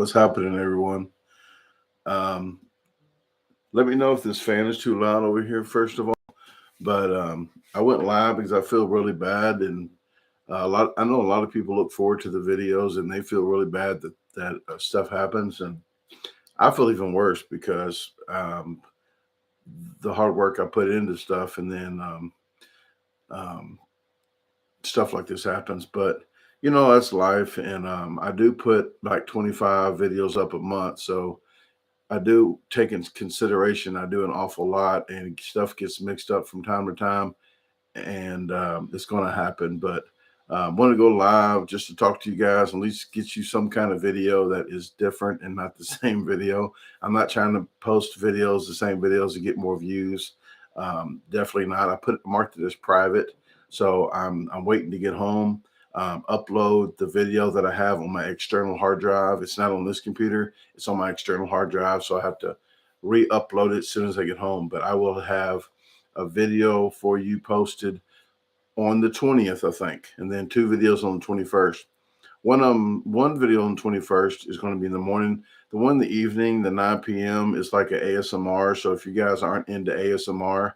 What's happening, everyone? Um, Let me know if this fan is too loud over here, first of all. But I went live because I feel really bad, and I know a lot of people look forward to the videos, and they feel really bad that stuff happens, and I feel even worse because the hard work I put into stuff, and then um, stuff like this happens. But that's life, and I do put like 25 videos up a month, so I do take into consideration. I do an awful lot, and stuff gets mixed up from time to time, and it's going to happen. But want to go live just to talk to you guys, at least get you some kind of video that is different and not the same video. I'm not trying to post videos, the same videos, to get more views. Definitely not. I marked it as private, so I'm waiting to get home. Upload the video that I have on my external hard drive. It's not on this computer, it's on my external hard drive, so I have to re-upload it as soon as I get home. But I will have a video for you posted on the 20th, I think, and then 2 videos on the 21st. One video on the 21st is going to be in the morning. The one in the evening, the 9 p.m., is like an ASMR. So if you guys aren't into ASMR,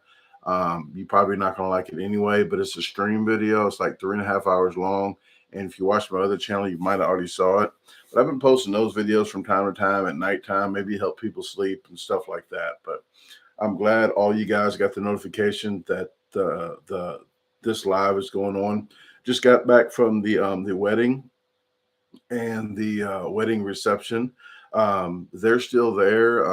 you're probably not going to like it anyway, but it's a stream video. It's like 3.5 hours long. And if you watch my other channel, you might have already saw it. But I've been posting those videos from time to time at nighttime, maybe help people sleep and stuff like that. But I'm glad all you guys got the notification that this live is going on. Just got back from the wedding and the wedding reception. They're still there.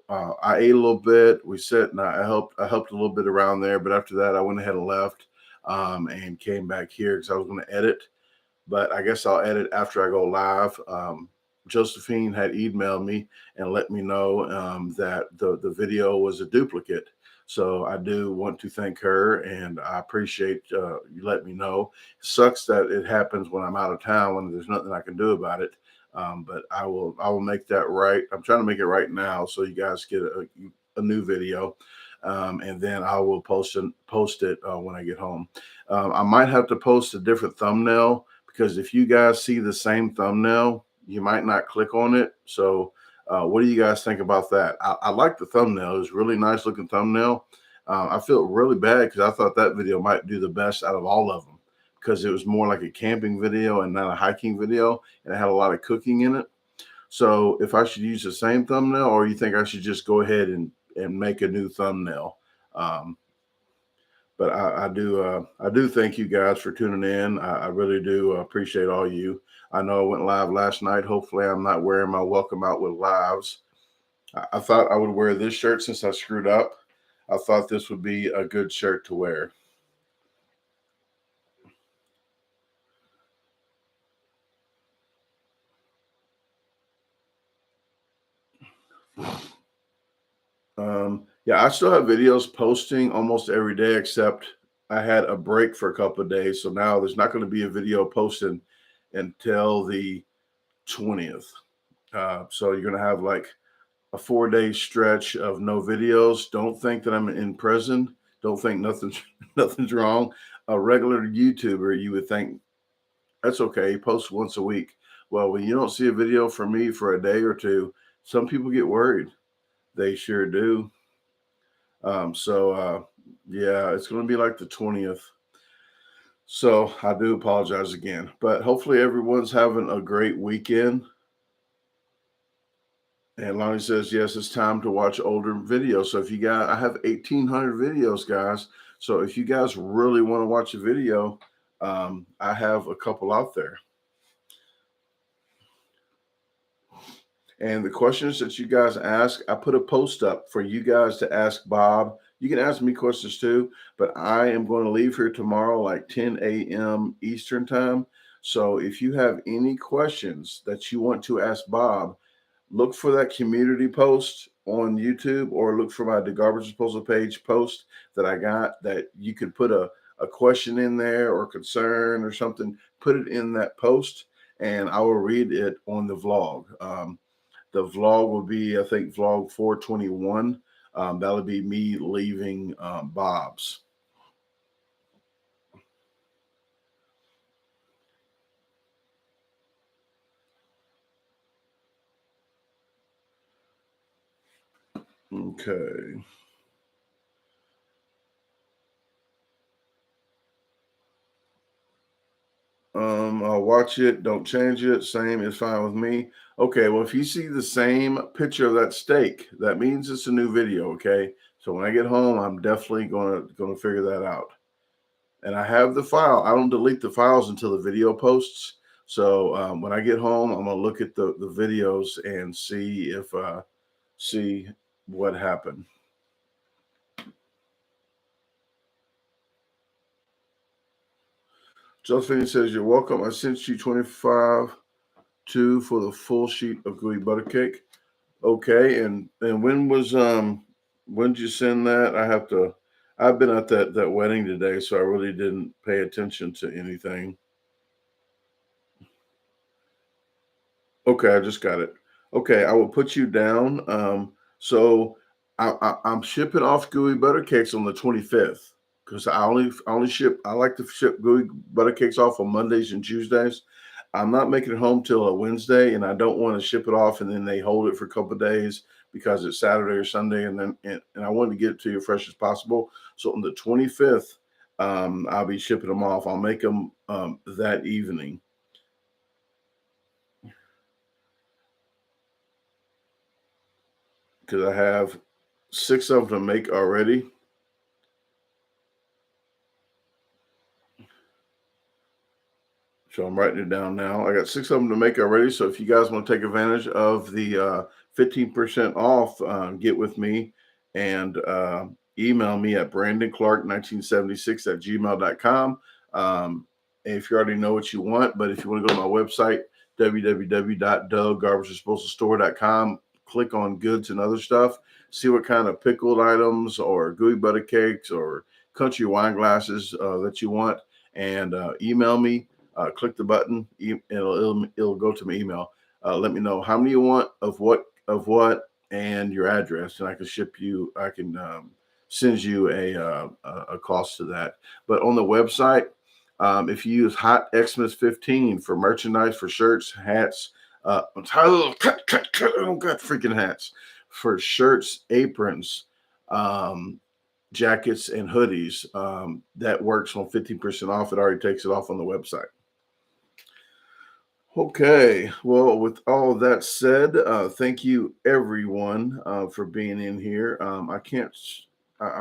I ate a little bit. We sat and I helped a little bit around there, but after that I went ahead and left and came back here because I was going to edit. But I guess I'll edit after I go live. Josephine had emailed me and let me know that the video was a duplicate. So I do want to thank her, and I appreciate you letting me know. It sucks that it happens when I'm out of town, when there's nothing I can do about it. But I will make that right. I'm trying to make it right now so you guys get a new video. And then I will post it when I get home. I might have to post a different thumbnail, because if you guys see the same thumbnail, you might not click on it. So what do you guys think about that? I like the thumbnail. It's a really nice looking thumbnail. I feel really bad because I thought that video might do the best out of all of them, because it was more like a camping video and not a hiking video, and it had a lot of cooking in it. So if I should use the same thumbnail, or you think I should just go ahead and make a new thumbnail? But I do thank you guys for tuning in. I really do appreciate all you. I know I went live last night. Hopefully I'm not wearing my welcome out with lives. I thought I would wear this shirt since I screwed up. I thought this would be a good shirt to wear. Yeah, I still have videos posting almost every day, except I had a break for a couple of days. So now there's not going to be a video posted until the 20th. So you're going to have like a 4-day stretch of no videos. Don't think that I'm in prison. Don't think nothing's wrong. A regular YouTuber, you would think that's okay. He posts once a week. Well, when you don't see a video from me for a day or two, some people get worried. They sure do. Yeah, it's going to be like the 20th. So I do apologize again, but hopefully everyone's having a great weekend. And Lonnie says, yes, it's time to watch older videos. So if you guys, I have 1,800 videos, guys. So if you guys really want to watch a video, I have a couple out there. And the questions that you guys ask, I put a post up for you guys to ask Bob. You can ask me questions too, but I am going to leave here tomorrow like 10 a.m. Eastern time. So if you have any questions that you want to ask Bob, look for that community post on YouTube, or look for my DaGarbageDisposal page post that I got, that you could put a question in there or concern or something. Put it in that post and I will read it on the vlog. The vlog will be, I think, vlog 421. That'll be me leaving Bob's. Okay. I'll watch it. Don't change it. Same is fine with me. Okay. Well, if you see the same picture of that steak, that means it's a new video. Okay. So when I get home, I'm definitely gonna figure that out. And I have the file. I don't delete the files until the video posts. So when I get home, I'm gonna look at the videos and see if see what happened. Josephine says, "You're welcome. I sent you 25.2 for the full sheet of gooey butter cake." Okay, and when did you send that? I've been at that wedding today, so I really didn't pay attention to anything. Okay, I just got it. Okay, I will put you down. So I'm shipping off gooey butter cakes on the 25th because I like to ship gooey butter cakes off on Mondays and Tuesdays. I'm not making it home till a Wednesday, and I don't want to ship it off and then they hold it for a couple of days because it's Saturday or Sunday, and I want to get it to you as fresh as possible. So on the 25th, I'll be shipping them off. I'll make them that evening. Because I have 6 of them to make already. So I'm writing it down now. I got 6 of them to make already. So if you guys want to take advantage of the 15% off, get with me and email me at brandonclark1976@gmail.com. And if you already know what you want, but if you want to go to my website, www.DaGarbageDisposalstore.com, click on goods and other stuff, see what kind of pickled items or gooey butter cakes or country wine glasses that you want, and email me. Click the button. It'll go to my email. Let me know how many you want of what and your address, and I can ship you. I can send you a cost to that. But on the website, if you use Hot Xmas 15 for merchandise, for shirts, hats, oh god, freaking hats, for shirts, aprons, jackets, and hoodies, that works on 15% off. It already takes it off on the website. Okay, well, with all of that said, thank you everyone for being in here. I'm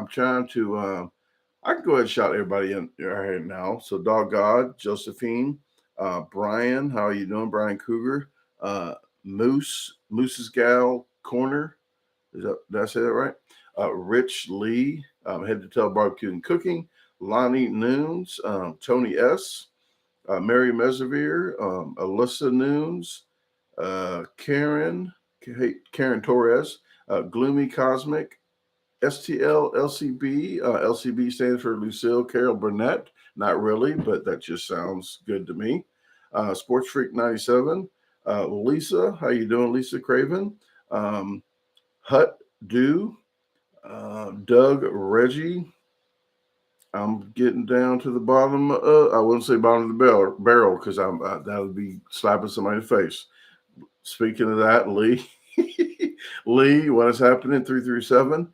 trying to, I can go ahead and shout everybody in right now. So, Dog God, Josephine, Brian, how are you doing? Brian Cougar, Moose's Gal Corner. Did I say that right? Rich Lee, Head to Tail Barbecue and Cooking, Lonnie Noons, Tony S., Mary Mesavere, Alyssa Noons, Karen Torres, Gloomy Cosmic, STL LCB. LCB stands for Lucille Carol Burnett. Not really, but that just sounds good to me. Sports Freak 97. Lisa, how you doing, Lisa Craven? Hut Dew, Doug Reggie. I'm getting down to the bottom. I wouldn't say bottom of the barrel because that would be slapping somebody in the face. Speaking of that, Lee, Lee, what is happening? 337.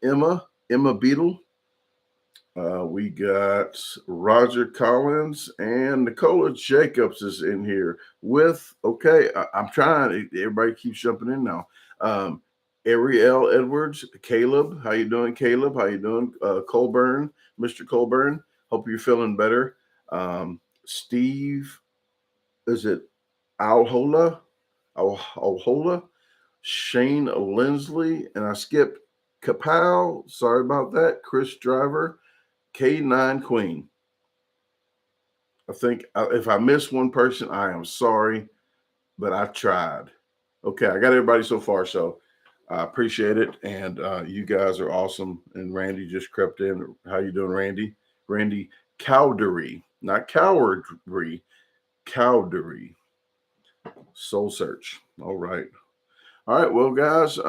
Emma Beetle. We got Roger Collins and Nicola Jacobs is in here with. Okay, I'm trying. Everybody keeps jumping in now. Ariel Edwards, Caleb, how you doing, Caleb? How you doing, Colburn, Mr. Colburn? Hope you're feeling better. Steve, is it Alhola? Alhola? Shane Lindsley, and I skipped Kapow. Sorry about that. Chris Driver, K9 Queen. I think if I missed one person, I am sorry, but I tried. Okay, I got everybody so far, so I appreciate it, and you guys are awesome. And Randy just crept in. How you doing, Randy? Randy Cowdery, not cowardry, Cowdery. Soul Search. All right. Well, guys,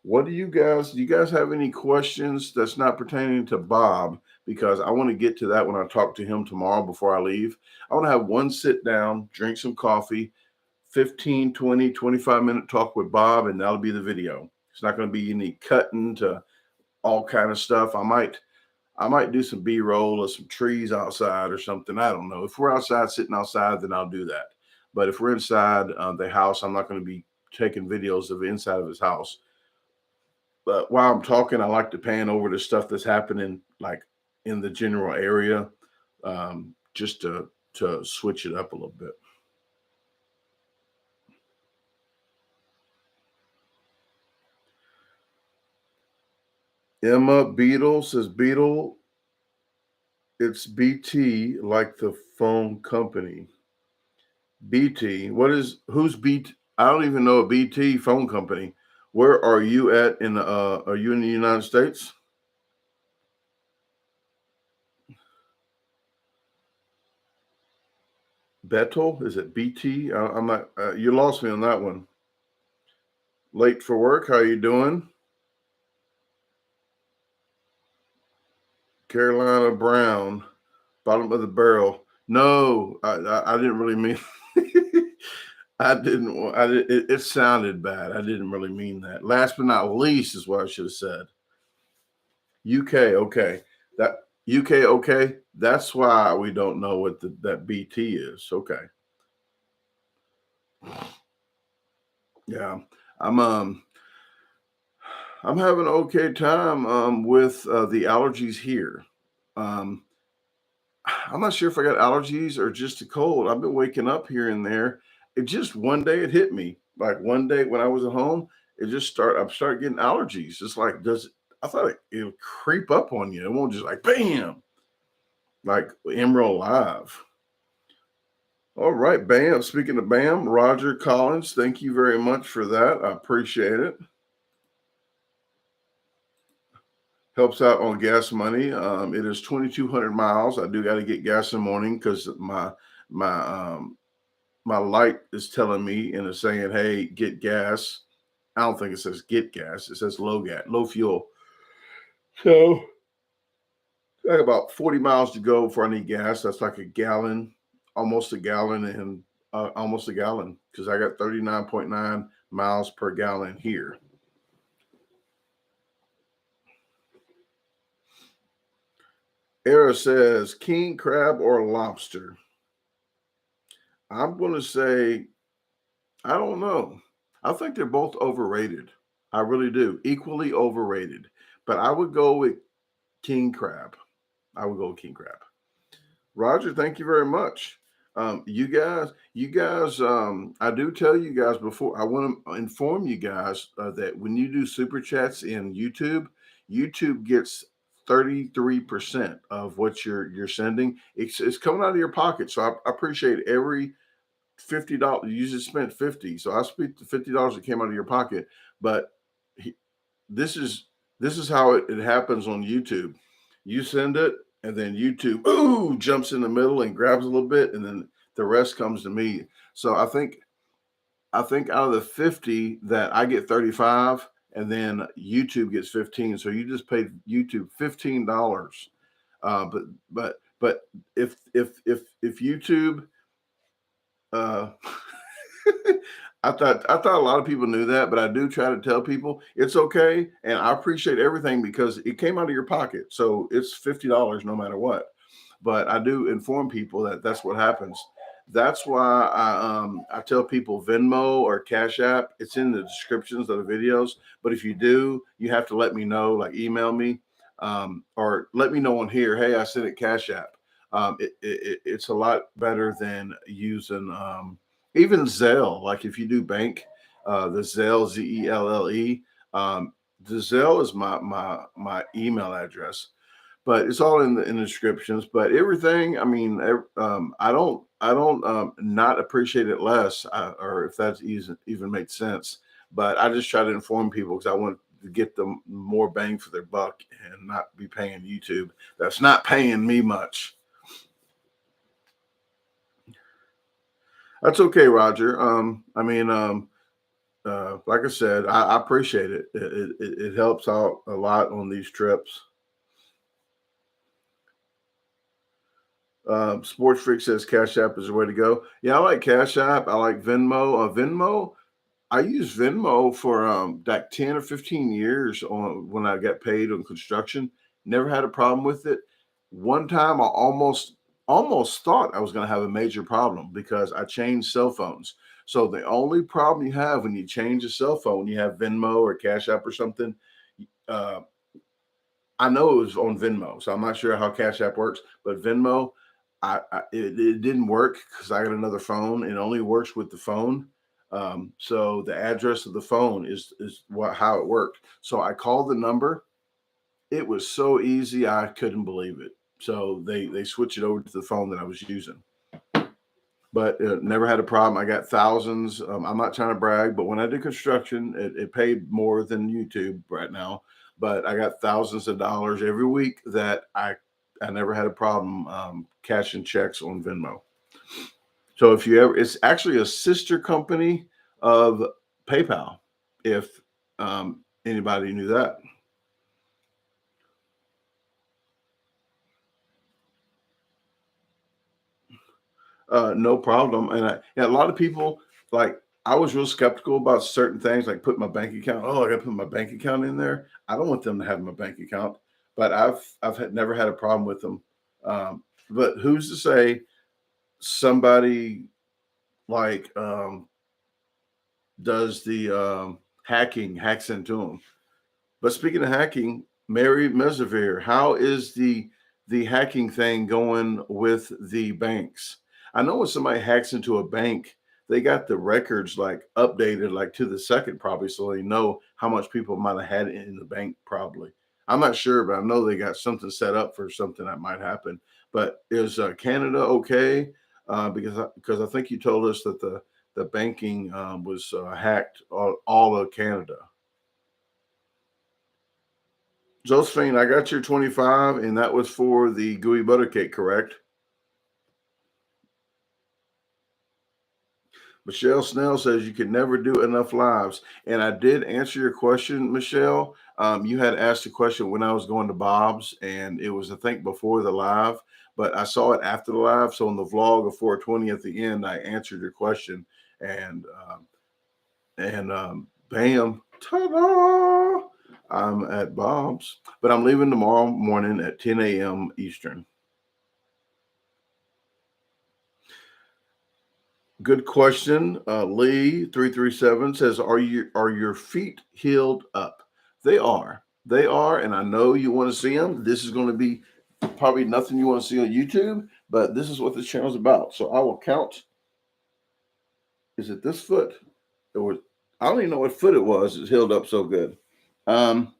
what do you guys have any questions that's not pertaining to Bob? Because I want to get to that when I talk to him tomorrow before I leave. I want to have one sit down, drink some coffee, 15, 20, 25-minute talk with Bob, and that'll be the video. It's not going to be any cutting to all kind of stuff. I might do some B-roll of some trees outside or something. I don't know. If we're outside, sitting outside, then I'll do that. But if we're inside the house, I'm not going to be taking videos of the inside of his house. But while I'm talking, I like to pan over the stuff that's happening, like in the general area, just to switch it up a little bit. Emma Beetle says, Beetle, it's BT, like the phone company. BT, who's BT? I don't even know a BT phone company. Where are you at are you in the United States? Betel, is it BT? I'm not, you lost me on that one. Late for work, how you doing? Carolina Brown, bottom of the barrel. No, I didn't really mean. It sounded bad. I didn't really mean that. Last but not least is what I should have said. UK, okay. That UK, okay. That's why we don't know what that BT is. Okay. Yeah, I'm having an okay time with the allergies here. Um, I'm not sure if I got allergies or just a cold. I've been waking up here and there. It just one day it hit me. Like one day when I was at home, I started getting allergies. It's like I thought it'll creep up on you. It won't just like bam, like Emerald Live. All right, bam. Speaking of bam, Roger Collins, thank you very much for that. I appreciate it. Helps out on gas money. It is 2,200 miles. I do got to get gas in the morning because my my light is telling me and it's saying, "Hey, get gas." I don't think it says get gas. It says low fuel. So I got about 40 miles to go before I need gas. That's like a gallon, almost a gallon, and almost a gallon because I got 39.9 miles per gallon here. Era says king crab or lobster. I'm going to say, I don't know. I think they're both overrated. I really do. Equally overrated. But I would go with king crab. I would go with king crab. Roger, thank you very much. You guys, I do tell you guys before, I want to inform you guys that when you do super chats in YouTube, YouTube gets 33% of what you're sending. It's coming out of your pocket. So I appreciate every $50. You just spent 50. So I speak the $50 that came out of your pocket. But he, this is how it happens on YouTube. You send it, and then YouTube jumps in the middle and grabs a little bit, and then the rest comes to me. So I think out of the 50 that I get 35, and then YouTube gets 15. So you just paid YouTube $15. But if YouTube uh I thought a lot of people knew that, but I do try to tell people it's okay, and I appreciate everything because it came out of your pocket, so it's $50 no matter what. But I do inform people that that's what happens. That's why I tell people Venmo or Cash App. It's in the descriptions of the videos. But if you do, you have to let me know, like email me or let me know on here. Hey, I sent it Cash App. It's a lot better than using even Zelle. Like if you do bank, the Zelle Zelle, the Zelle is my email address, but it's all in the descriptions. But everything, I mean, I don't not appreciate it less, or if that even makes sense. But I just try to inform people because I want to get them more bang for their buck and not be paying YouTube. That's not paying me much. That's okay, Roger. I mean, like I said, I appreciate it. It helps out a lot on these trips. Sports Freak says Cash App is the way to go. Yeah, I like Cash App. I like Venmo. Venmo, I used Venmo for like 10 or 15 years on when I got paid on construction. Never had a problem with it. One time I almost thought I was going to have a major problem because I changed cell phones. So the only problem you have when you change a cell phone, you have Venmo or Cash App or something. Uh, I know it was on Venmo, so I'm not sure how Cash App works, but Venmo, it didn't work because I got another phone. It only works with the phone. So the address of the phone is what how it worked. So I called the number. It was so easy, I couldn't believe it. So they switched it over to the phone that I was using, but never had a problem. I got thousands. I'm not trying to brag, but when I did construction, it paid more than YouTube right now. But I got thousands of dollars every week that I never had a problem cashing checks on Venmo. So if you ever, it's actually a sister company of PayPal. If anybody knew that. No problem. And a lot of people like I was real skeptical about certain things, like put my bank account. Oh, I got to put my bank account in there. I don't want them to have my bank account, but never had a problem with them. But who's to say somebody like does the hacks into them? But speaking of hacking, Mary Mesavere, how is the hacking thing going with the banks? I know when somebody hacks into a bank, they got the records like updated like to the second probably, so they know how much people might have had in the bank probably. I'm not sure, but I know they got something set up for something that might happen. But is Canada okay? Because I think you told us that the banking was hacked all of Canada. Josephine, I got your 25, and that was for the gooey butter cake, correct? Michelle Snell says you can never do enough lives. And I did answer your question, Michelle. You had asked a question when I was going to Bob's, and it was, I think, before the live, but I saw it after the live. So in the vlog of 420 at the end, I answered your question, and bam, ta-da! I'm at Bob's, but I'm leaving tomorrow morning at 10 a.m. Eastern. Good question. Lee 337 says, are your feet healed up?" They are. They are, and I know you want to see them. This is going to be probably nothing you want to see on YouTube, but this is what this channel is about. So I will count. Is it this foot? Or I don't even know what foot it was. It's healed up so good. Um,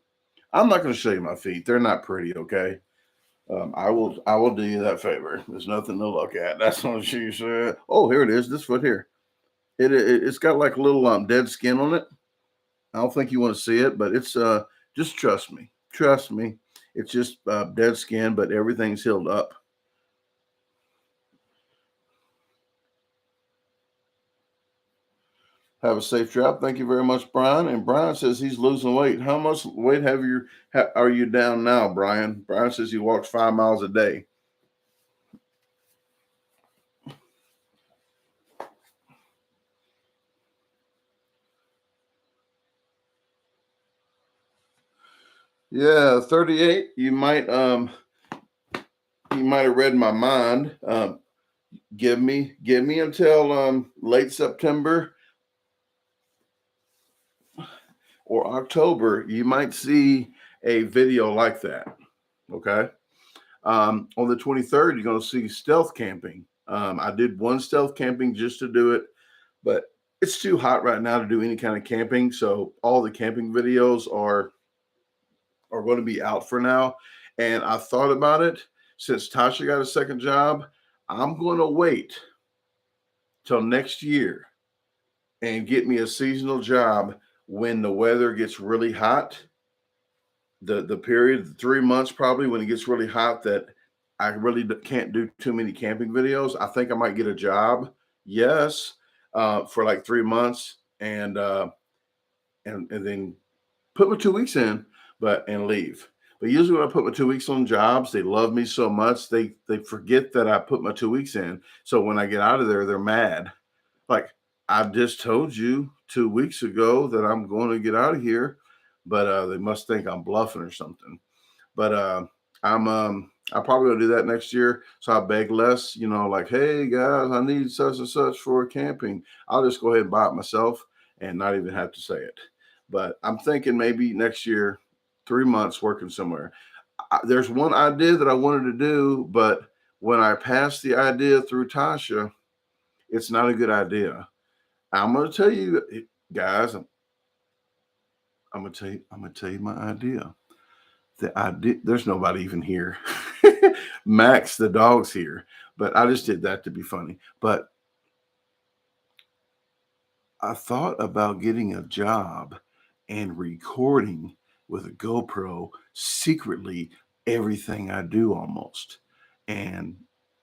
I'm not going to show you my feet. They're not pretty. Okay. I will do you that favor. There's nothing to look at. That's what she said. Oh, here it is. This foot here. It's got like a little dead skin on it. I don't think you want to see it, but it's just trust me. Trust me. It's just dead skin, but everything's healed up. Have a safe trip. Thank you very much, Brian. And Brian says he's losing weight. How much weight are you down now, Brian? Brian says he walks 5 miles a day. Yeah, 38. You might have read my mind. Give me until late September or October. You might see a video like that. Okay. On the 23rd, you're going to see stealth camping. I did one stealth camping just to do it, but it's too hot right now to do any kind of camping. So all the camping videos are going to be out for now. And I thought about it. Since Tasha got a second job, I'm going to wait till next year and get me a seasonal job when the weather gets really hot. The period 3 months probably when it gets really hot that I really can't do too many camping videos. I think I might get a job, yes, for like 3 months and then put my 2 weeks in, and leave. But usually when I put my 2 weeks on jobs, they love me so much they forget that I put my 2 weeks in. So when I get out of there, they're mad. Like I just told you 2 weeks ago that I'm going to get out of here, but they must think I'm bluffing or something. But I'm probably gonna do that next year. So I beg less, like, hey guys, I need such and such for camping. I'll just go ahead and buy it myself and not even have to say it. But I'm thinking maybe next year, 3 months working somewhere. There's one idea that I wanted to do, but when I passed the idea through Tasha, it's not a good idea. I'm gonna tell you guys, I'm gonna tell you my idea. There's nobody even here. Max, the dog's here, but I just did that to be funny. But I thought about getting a job and recording with a GoPro secretly everything I do almost. And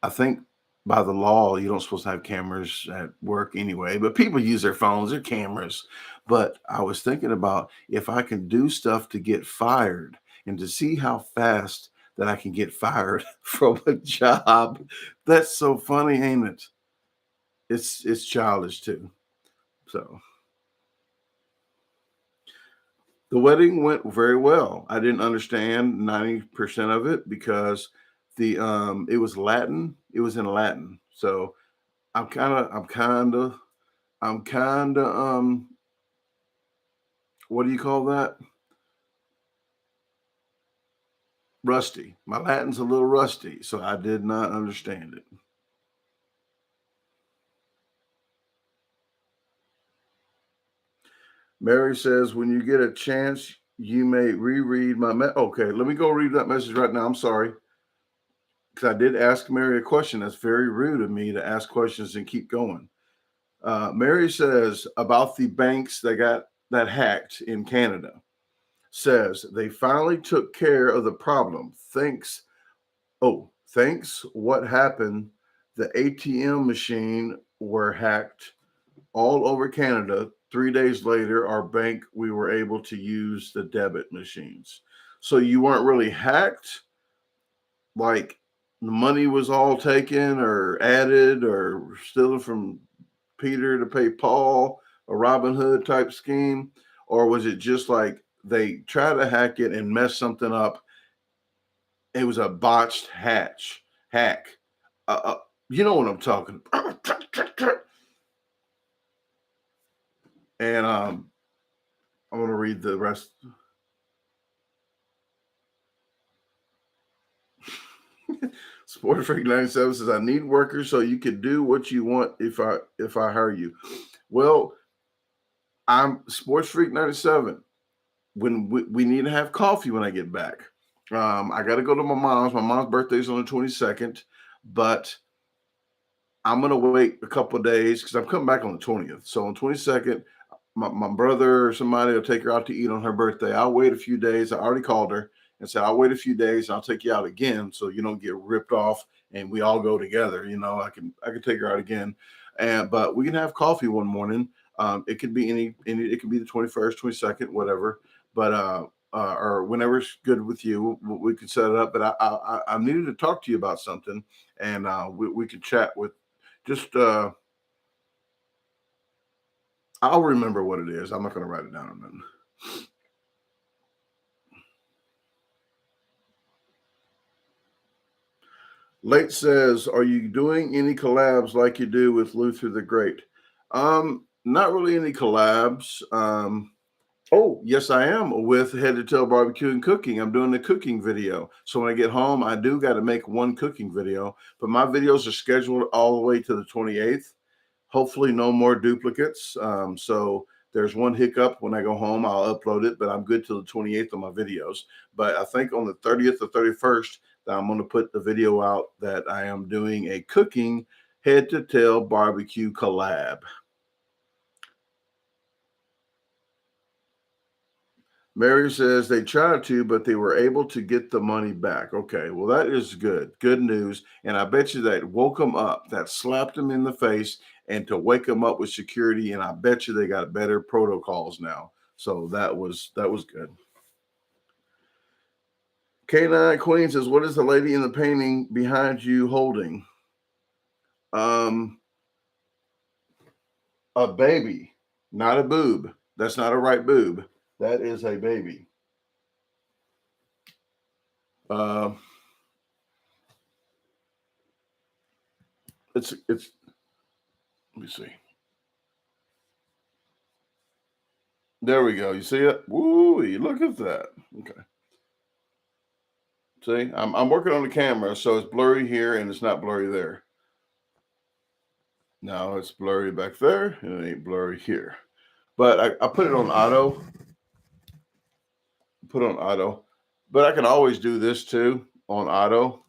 I think by the law, you don't supposed to have cameras at work anyway, but people use their phones, their cameras. But I was thinking about if I can do stuff to get fired and to see how fast that I can get fired from a job. That's so funny, ain't it? It's childish too. So the wedding went very well. I didn't understand 90% of it because the it was Latin. It was in Latin. So I'm kind of what do you call that? Rusty. My Latin's a little rusty, so I did not understand it. Mary says, when you get a chance, you may reread my okay, let me go read that message right now. I'm sorry. Because I did ask Mary a question. That's very rude of me to ask questions and keep going. Mary says about the banks that got that hacked in Canada. Says they finally took care of the problem. Thanks. Oh, thanks. What happened? The ATM machine were hacked all over Canada. 3 days later, our bank, we were able to use the debit machines. So you weren't really hacked, like the money was all taken or added or stolen from Peter to pay Paul, a Robin Hood type scheme? Or was it just like they tried to hack it and mess something up? It was a botched hack. You know what I'm talking about. And I'm going to read the rest. Sport Freak 97 says, I need workers so you can do what you want if I hire you. Well, I'm Sports Freak 97. When we need to have coffee when I get back. I got to go to my mom's. My mom's birthday is on the 22nd, but I'm going to wait a couple of days because I'm coming back on the 20th. So on 22nd, my brother or somebody will take her out to eat on her birthday. I'll wait a few days. I already called her and said, I'll wait a few days and I'll take you out again so you don't get ripped off and we all go together. I can take her out again. But we can have coffee one morning. It could be any it could be the 21st, 22nd, whatever. But or whenever's good with you, we could set it up. But I needed to talk to you about something, and we could chat with just I'll remember what it is. I'm not going to write it down or nothing. Late says, are you doing any collabs like you do with Luther the Great? Not really any collabs. Oh, yes, I am with Head to Tail Barbecue and Cooking. I'm doing a cooking video. So when I get home, I do got to make one cooking video, but my videos are scheduled all the way to the 28th. Hopefully no more duplicates. So there's one hiccup when I go home, I'll upload it, but I'm good till the 28th on my videos. But I think on the 30th or 31st, that I'm going to put the video out that I am doing a cooking Head to Tail Barbecue collab. Mary says they tried to, but they were able to get the money back. Okay, well, that is good. Good news. And I bet you that woke them up, that slapped them in the face, and to wake them up with security. And I bet you they got better protocols now. So that was good. K9 Queen says, what is the lady in the painting behind you holding? a baby, not a boob. That's not a right boob. That is a baby. It's let me see. There we go. You see it? Woo! Look at that. Okay. See, I'm working on the camera, so it's blurry here and it's not blurry there. Now it's blurry back there and it ain't blurry here. But I put it on auto. Put on auto. But I can always do this too on auto,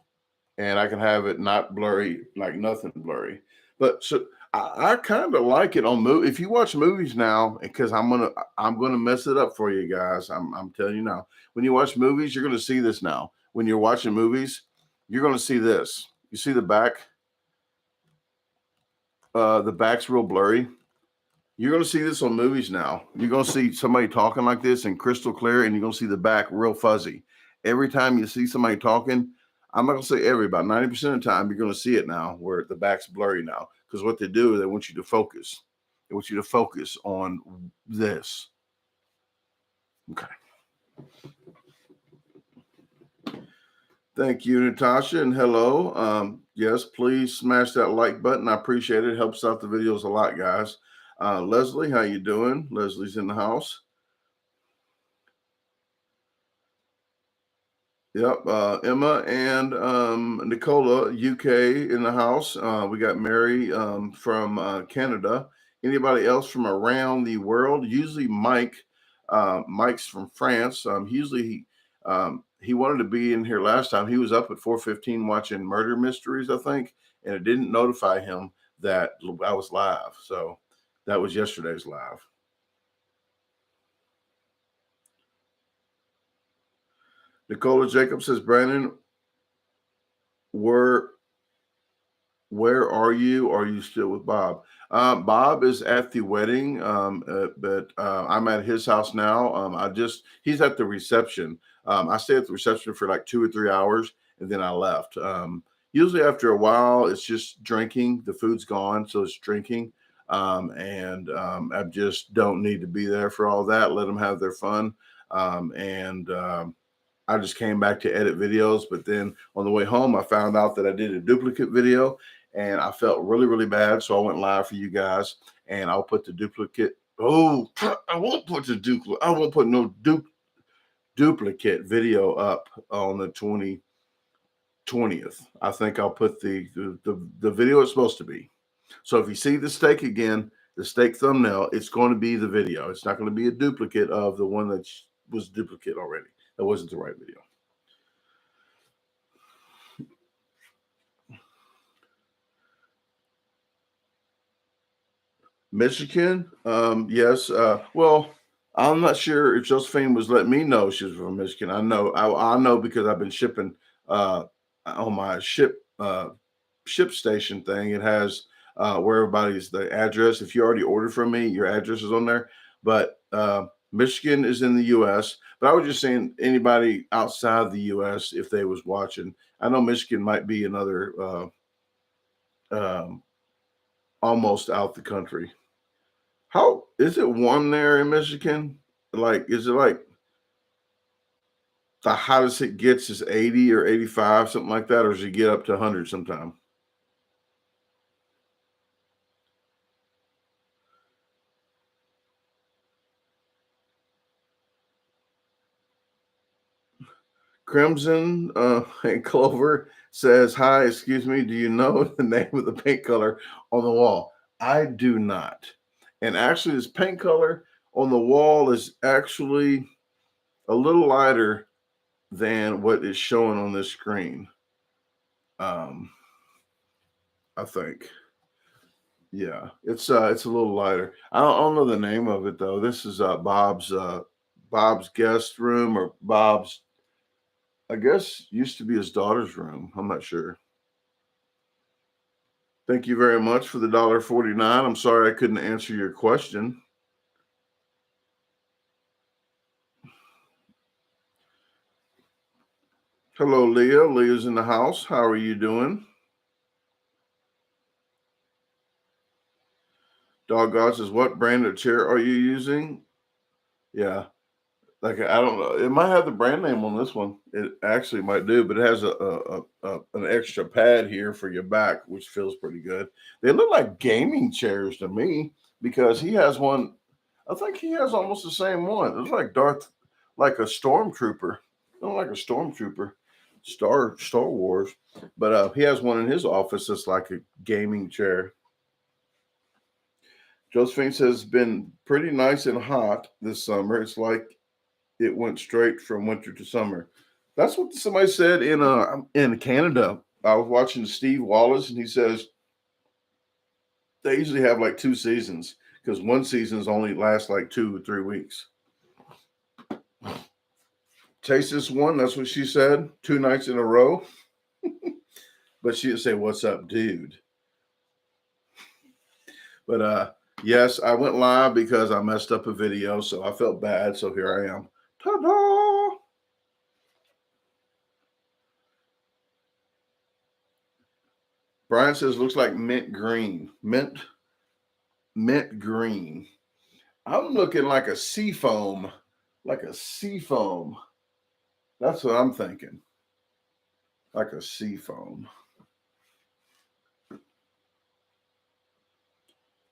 and I can have it not blurry, like nothing blurry. But so I kind of like it on movie. If you watch movies now, because I'm gonna mess it up for you guys. I'm telling you now. When you watch movies, you're gonna see this now. When you're watching movies, you're gonna see this. You see the back. The back's real blurry. You're going to see this on movies now. You're going to see somebody talking like this and crystal clear, and you're going to see the back real fuzzy. Every time you see somebody talking, I'm not going to say every, about 90% of the time, you're going to see it now where the back's blurry now. Because what they do is they want you to focus. They want you to focus on this. Okay. Thank you, Natasha, and hello. Yes, please smash that like button. I appreciate it. It helps out the videos a lot, guys. Leslie, how you doing? Leslie's in the house. Yep. Emma and Nicola, UK, in the house. We got Mary from Canada. Anybody else from around the world? Usually Mike. Mike's from France. Usually he wanted to be in here last time. He was up at 4:15 watching Murder Mysteries, I think, and it didn't notify him that I was live. So that was yesterday's live. Nicola Jacob says, Brandon, where are you? Are you still with Bob? Bob is at the wedding, but I'm at his house now. He's at the reception. I stayed at the reception for like 2 or 3 hours, and then I left. Usually after a while, it's just drinking. The food's gone, so it's drinking. I just don't need to be there for all that. Let them have their fun. I just came back to edit videos, but then on the way home, I found out that I did a duplicate video and I felt really, really bad. So I went live for you guys and I'll put the duplicate. Oh, I won't put the duplicate. I won't put no duplicate video up on the 20th. I think I'll put the video it's supposed to be. So if you see the steak again, the steak thumbnail, it's going to be the video. It's not going to be a duplicate of the one that was duplicate already. That wasn't the right video. Michigan? Yes. Well, I'm not sure if Josephine was letting me know she was from Michigan. I know because I've been shipping on my ship station thing. It has where everybody's the address. If you already ordered from me, your address is on there. But Michigan is in the U.S. But I was just saying anybody outside the U.S. if they was watching. I know Michigan might be another almost out the country. How is it warm there in Michigan? Like, is it like the hottest it gets is 80 or 85, something like that, or does it get up to 100 sometime? Crimson and Clover says, hi, excuse me, do you know the name of the paint color on the wall? I do not. And actually, this paint color on the wall is actually a little lighter than what is showing on this screen. I think. Yeah, it's a little lighter. I don't know the name of it though. This is Bob's guest room or Bob's, I guess used to be his daughter's room. I'm not sure. Thank you very much for the $1.49. I'm sorry I couldn't answer your question. Hello, Leah. Leah's in the house. How are you doing? Dog God says, what brand of chair are you using? Yeah. Like, I don't know. It might have the brand name on this one. It actually might do, but it has an extra pad here for your back, which feels pretty good. They look like gaming chairs to me because he has one. I think he has almost the same one. It looks like like a stormtrooper. Not like a stormtrooper, Star Wars. But he has one in his office that's like a gaming chair. Josephine says it's been pretty nice and hot this summer. It's like it went straight from winter to summer. That's what somebody said in Canada. I was watching Steve Wallace, and he says they usually have like 2 seasons because one season's only lasts like 2 or 3 weeks. Taste this one. That's what she said. 2 nights in a row. But she didn't say, "What's up, dude?" But yes, I went live because I messed up a video, so I felt bad. So here I am. Ta-da! Brian says, looks like mint green. Mint green. I'm looking like a sea foam. Like a sea foam. That's what I'm thinking. Like a sea foam.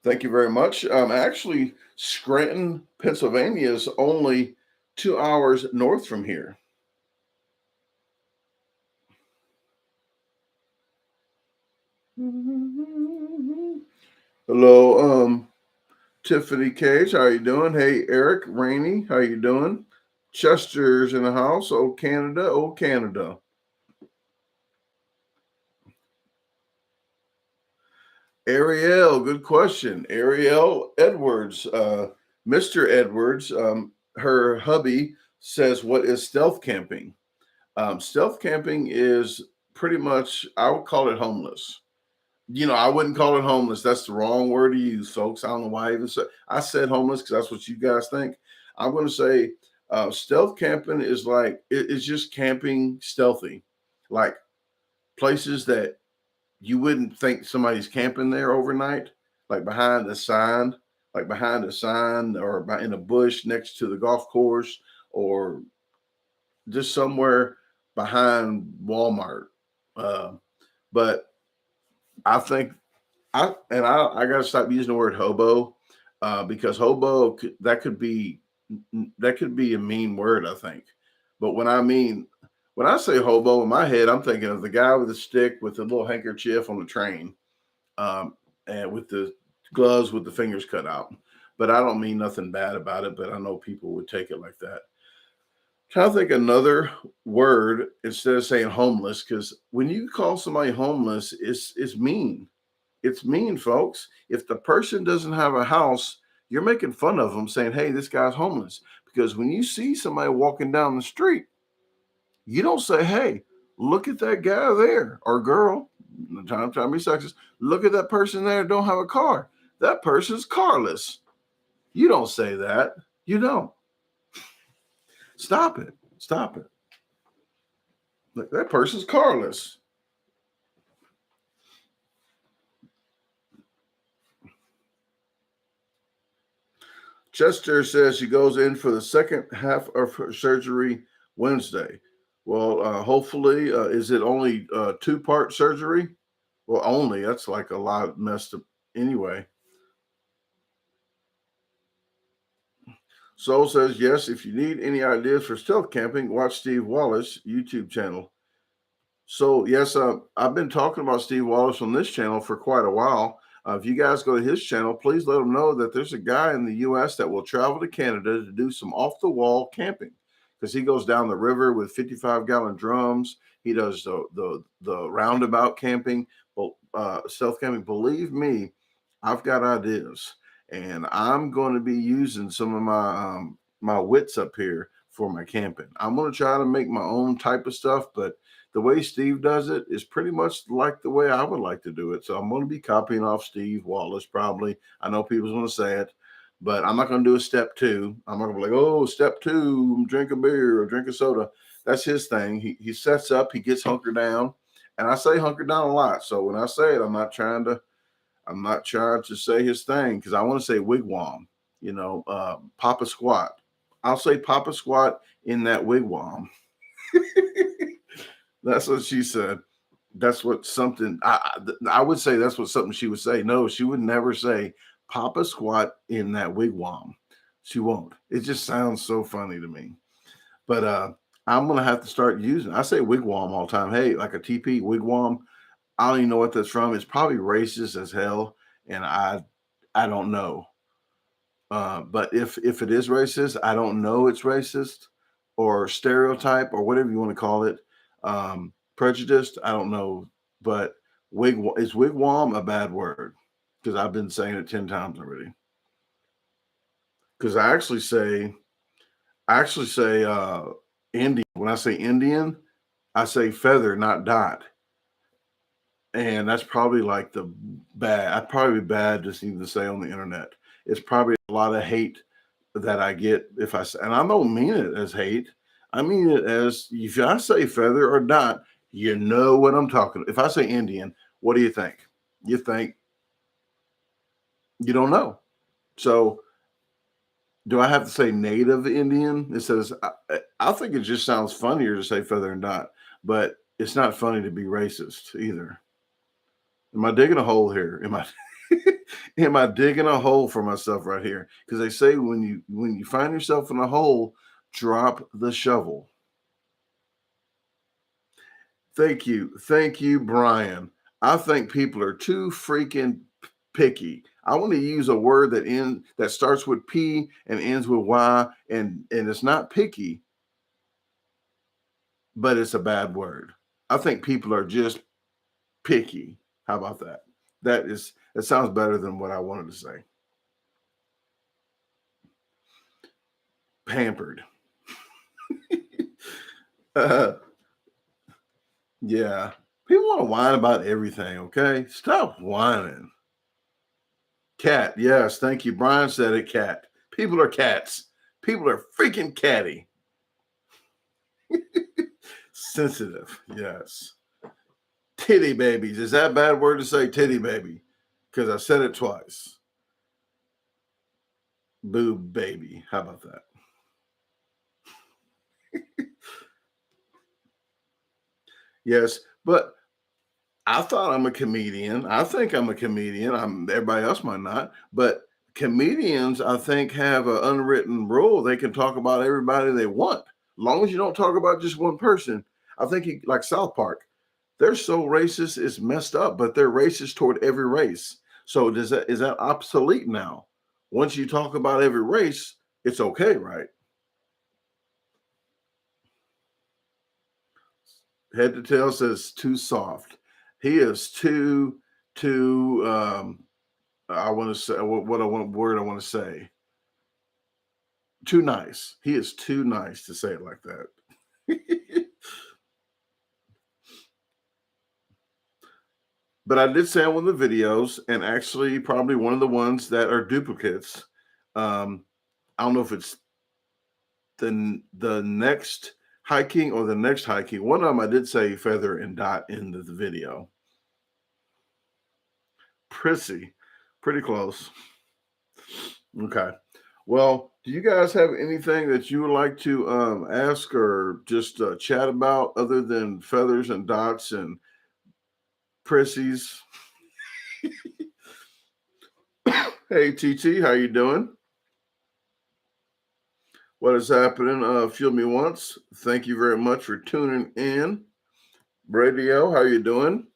Thank you very much. Actually, Scranton, Pennsylvania is only 2 hours north from here. Hello, Tiffany Cage. How you doing? Hey, Eric Rainey. How you doing? Chester's in the house. Oh, Canada. Oh, Canada. Ariel, good question. Ariel Edwards, Mr. Edwards, her hubby says, what is stealth camping? Stealth camping is pretty much, I would call it homeless. I wouldn't call it homeless. That's the wrong word to use, folks. I don't know why I said homeless because that's what you guys think. I'm going to say stealth camping is like, it's just camping stealthy, like places that you wouldn't think somebody's camping there overnight, like behind a sign, or in a bush next to the golf course, or just somewhere behind Walmart. But I think I got to stop using the word hobo because hobo could be a mean word, I think. But when I say hobo in my head, I'm thinking of the guy with the stick with the little handkerchief on the train, and with the gloves with the fingers cut out. But I don't mean nothing bad about it, but I know people would take it like that. Trying to think another word instead of saying homeless, because when you call somebody homeless, it's mean. It's mean, folks. If the person doesn't have a house, you're making fun of them, saying, "Hey, this guy's homeless." Because when you see somebody walking down the street, you don't say, "Hey, look at that guy there or girl." I'm trying to be sexist. Look at that person there. Don't have a car. That person's carless. You don't say that. You don't. Stop it. Stop it. Look, that person's carless. Chester says she goes in for the second half of her surgery Wednesday. Well, hopefully, is it only 2-part surgery? Well, only that's like a lot messed up anyway. Soul says yes. If you need any ideas for stealth camping, watch Steve Wallace YouTube channel. So yes, I've been talking about Steve Wallace on this channel for quite a while. If you guys go to his channel, please let him know that there's a guy in the U.S. that will travel to Canada to do some off-the-wall camping, because he goes down the river with 55-gallon drums. He does the roundabout camping, stealth camping. Believe me, I've got ideas, and I'm going to be using some of my wits up here for my camping. I'm going to try to make my own type of stuff, but the way Steve does it is pretty much like the way I would like to do it. So I'm going to be copying off Steve Wallace, probably. I know people's going to say it, but I'm not going to do a step 2. I'm not going to be like, oh, step 2, drink a beer or drink a soda. That's his thing. He sets up, he gets hunkered down. And I say hunkered down a lot. So when I say it, I'm not trying to I'm not trying to say his thing because I want to say wigwam, Papa Squat. I'll say Papa Squat in that wigwam. That's what she said. That's what something I would say. That's what something she would say. No, she would never say Papa Squat in that wigwam. She won't. It just sounds so funny to me. But I'm gonna have to start using. I say wigwam all the time. Hey, like a TP wigwam. I don't even know what that's from. It's probably racist as hell, and I don't know. But if it is racist, I don't know it's racist or stereotype or whatever you want to call it. Prejudiced, I don't know. But is wigwam a bad word? Because I've been saying it 10 times already. Because I actually say Indian. When I say Indian, I say feather, not dot. And that's probably like the bad. I'd probably be bad just even to say on the internet. It's probably a lot of hate that I get if I say, and I don't mean it as hate. I mean it as if I say feather or dot, you know what I'm talking. If I say Indian, what do you think? You think you don't know. So do I have to say native Indian? It says I think it just sounds funnier to say feather and dot, but it's not funny to be racist either. Am I digging a hole here? Am I digging a hole for myself right here? Because they say when you find yourself in a hole, drop the shovel. Thank you, Brian. I think people are too freaking picky. I want to use a word that starts with P and ends with Y, and it's not picky, but it's a bad word. I think people are just picky. How about that? That sounds better than what I wanted to say. Pampered. Yeah. People want to whine about everything, okay? Stop whining. Cat. Yes, thank you. Brian said it, cat. People are cats. People are freaking catty. Sensitive. Yes. Titty babies. Is that a bad word to say, titty baby? Because I said it twice. Boob baby. How about that? Yes, but I thought I'm a comedian. I think I'm a comedian. Everybody else might not, but comedians, I think, have an unwritten rule. They can talk about everybody they want, as long as you don't talk about just one person. I think like South Park, they're so racist, it's messed up, but they're racist toward every race. So is that obsolete now? Once you talk about every race, it's okay, right? Head to tail says too soft. He is too I want to say what I want word I want to say. Too nice. He is too nice to say it like that. But I did say on one of the videos, and actually probably one of the ones that are duplicates. I don't know if it's the next hiking or the next hiking. One of them I did say feather and dot in the video. Prissy, pretty close. Okay. Well, do you guys have anything that you would like to ask or just chat about other than feathers and dots and prissies? Hey, TT, how you doing? What is happening? Fuel Me Once. Thank you very much for tuning in. Radio, how you doing?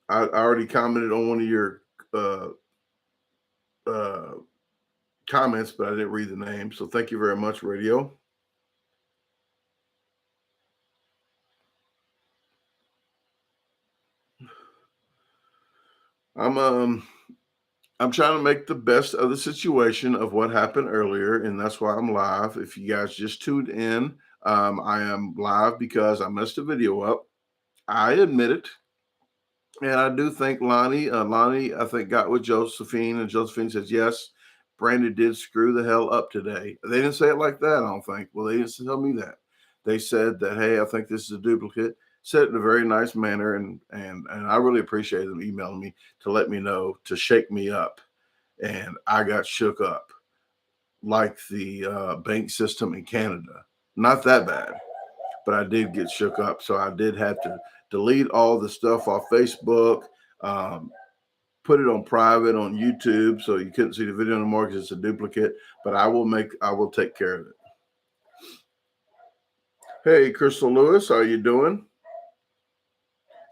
I already commented on one of your uh, uh, comments, but I didn't read the name. So thank you very much, Radio. I'm trying to make the best of the situation of what happened earlier, and that's why I'm live. If you guys just tuned in, I am live because I messed the video up. I admit it, and I do think Lonnie, I think got with Josephine, and Josephine says yes. Brandy did screw the hell up today. They didn't say it like that, I don't think. Well, they didn't tell me that. They said that, hey, I think this is a duplicate. said it in a very nice manner, and I really appreciate them emailing me to let me know, to shake me up. And I got shook up like the bank system in Canada. Not that bad, but I did get shook up. So I did have to delete all the stuff off Facebook, um, put it on private on YouTube, so you couldn't see the video anymore because it's a duplicate. But I will take care of it. Hey, Crystal Lewis, how are you doing?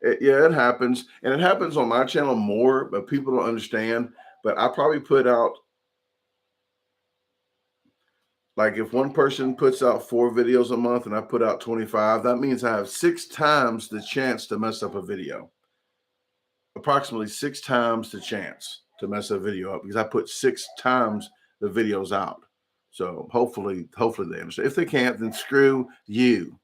Yeah, it happens, and it happens on my channel more, but people don't understand. But I probably put out, like, if one person puts out 4 videos a month and I put out 25, that means I have 6 times the chance to mess up a video. Approximately 6 times the chance to mess a video up because I put 6 times the videos out. So hopefully they understand. If they can't, then screw you.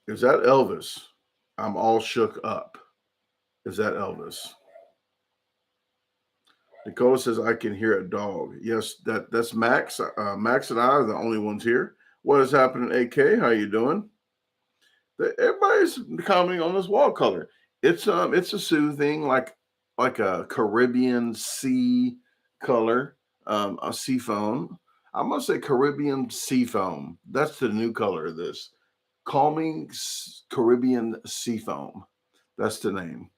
Is that Elvis? I'm all shook up. Is that Elvis? Dakota says, I can hear a dog. Yes, that's Max. Max and I are the only ones here. What is happening, AK? How you doing? Everybody's commenting on this wall color. It's a soothing, like a Caribbean sea color, a sea foam. I'm gonna say Caribbean sea foam. That's the new color of this. Calming Caribbean sea foam. That's the name.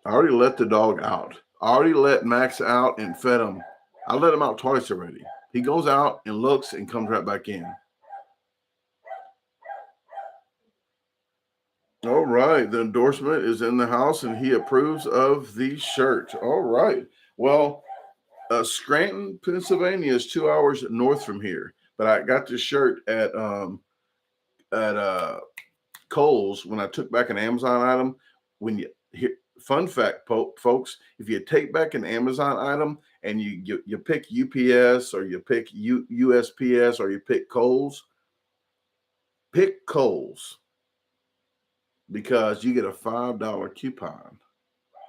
I already let the dog out. I already let Max out and fed him. I let him out twice already. He goes out and looks and comes right back in. All right. The endorsement is in the house and he approves of the shirt. All right. Well, Scranton, Pennsylvania is 2 hours north from here, but I got this shirt at Kohl's when I took back an Amazon item. When you fun fact, folks, if you take back an Amazon item and you pick UPS or you pick USPS or you pick Kohl's, pick Kohl's because you get a $5 coupon.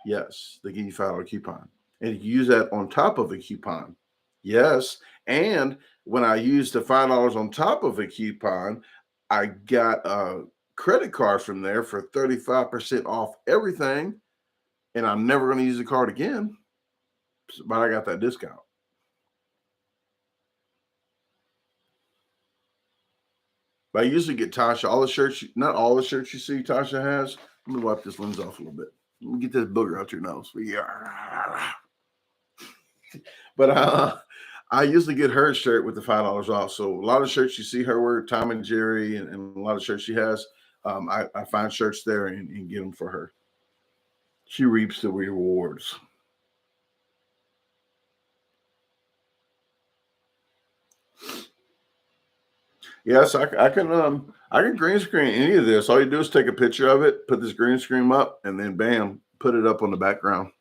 Yes, they give you a $5 coupon. And you use that on top of a coupon. Yes. And when I used the $5 on top of a coupon, I got a credit card from there for 35% off everything. And I'm never going to use the card again. But I got that discount. But I usually get Tasha all the shirts, not all the shirts you see Tasha has. Let me wipe this lens off a little bit. Let me get this booger out your nose. Yeah. But I usually get her shirt with the $5 off. So a lot of shirts you see her wear, Tom and Jerry, and a lot of shirts she has, I find shirts there and get them for her. She reaps the rewards. Yes, I can green screen any of this. All you do is take a picture of it, put this green screen up, and then bam, put it up on the background.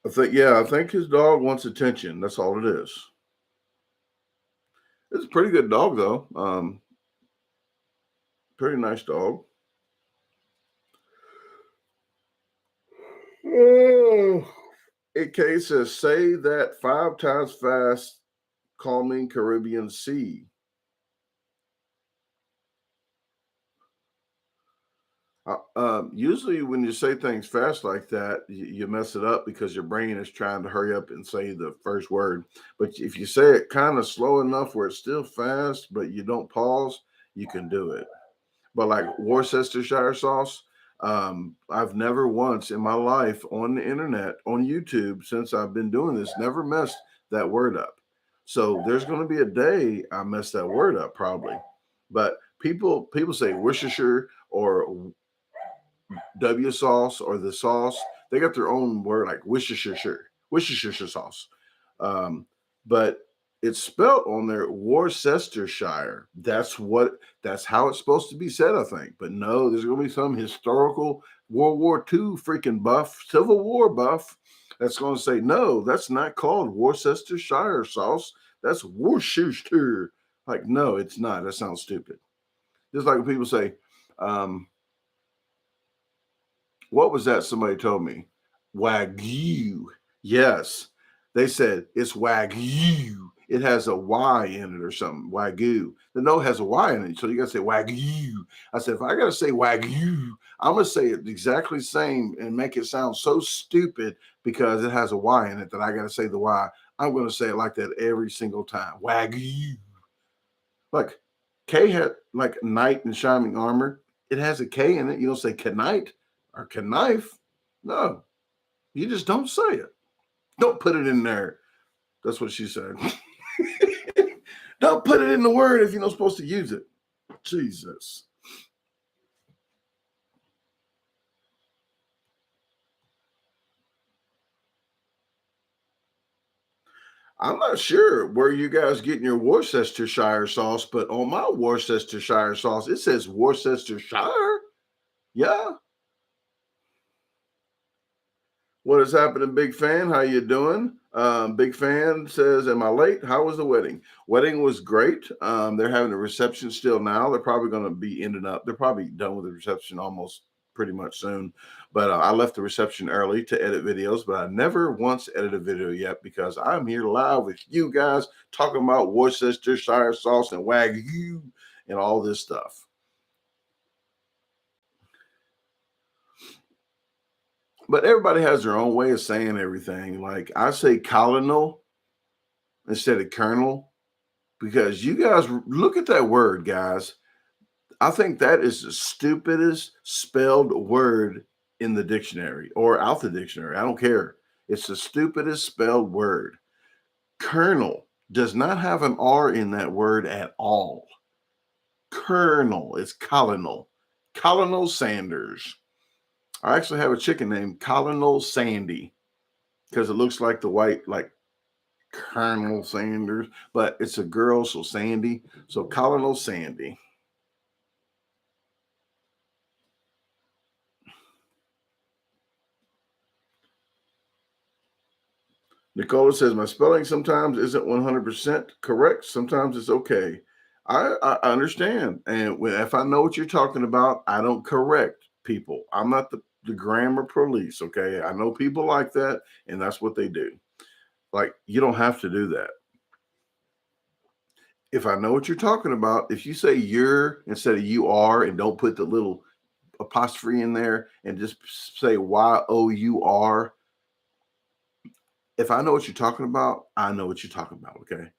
I think his dog wants attention. That's all it is. It's a pretty good dog though. Pretty nice dog. It says, say that 5 times fast, calming Caribbean Sea. Usually when you say things fast like that, you mess it up because your brain is trying to hurry up and say the first word. But if you say it kind of slow enough where it's still fast, but you don't pause, you can do it. But like Worcestershire sauce, I've never once in my life on the internet, on YouTube, since I've been doing this, never messed that word up. So there's going to be a day I mess that word up probably. But people say Worcestershire or W sauce or the sauce. They got their own word like Worcestershire sauce. But it's spelled on there Worcestershire. That's how it's supposed to be said, I think. But no, there's going to be some historical World War II freaking buff, Civil War buff that's going to say, no, that's not called Worcestershire sauce. That's Worcestershire. Like, no, it's not. That sounds stupid. Just like when people say, what was that somebody told me? Wagyu. Yes. They said it's Wagyu. It has a Y in it or something. Wagyu. The no has a Y in it. So you got to say Wagyu. I said, if I got to say Wagyu, I'm going to say it exactly the same and make it sound so stupid because it has a Y in it that I got to say the Y. I'm going to say it like that every single time. Wagyu. Like K had like knight and shining armor. It has a K in it. You don't say knight or knife. No, you just don't say it. Don't put it in there. That's what she said. Don't put it in the word if you're not supposed to use it. Jesus. I'm not sure where you guys getting your Worcestershire sauce, but on my Worcestershire sauce, it says Worcestershire. Yeah. What is happening, Big Fan? How you doing? Big Fan says, am I late? How was the wedding? Wedding was great. They're having a reception still now. They're probably going to be ending up. They're probably done with the reception almost pretty much soon. But I left the reception early to edit videos, but I never once edited a video yet because I'm here live with you guys talking about Worcestershire sauce and Wagyu and all this stuff. But everybody has their own way of saying everything. Like I say colonel instead of colonel because you guys look at that word, guys. I think that is the stupidest spelled word in the dictionary or out the dictionary. I don't care. It's the stupidest spelled word. Colonel does not have an R in that word at all. Colonel is colonel. Colonel Sanders. I actually have a chicken named Colonel Sandy because it looks like the white, like Colonel Sanders, but it's a girl, so Sandy. So Colonel Sandy. Nicola says, my spelling sometimes isn't 100% correct. Sometimes it's okay. I understand. And if I know what you're talking about, I don't correct people. I'm not the grammar police, okay? I know people like that, and that's what they do. Like, you don't have to do that. If I know what you're talking about, if you say you're instead of you are and don't put the little apostrophe in there and just say Y-O-U-R, if I know what you're talking about, I know what you're talking about, okay?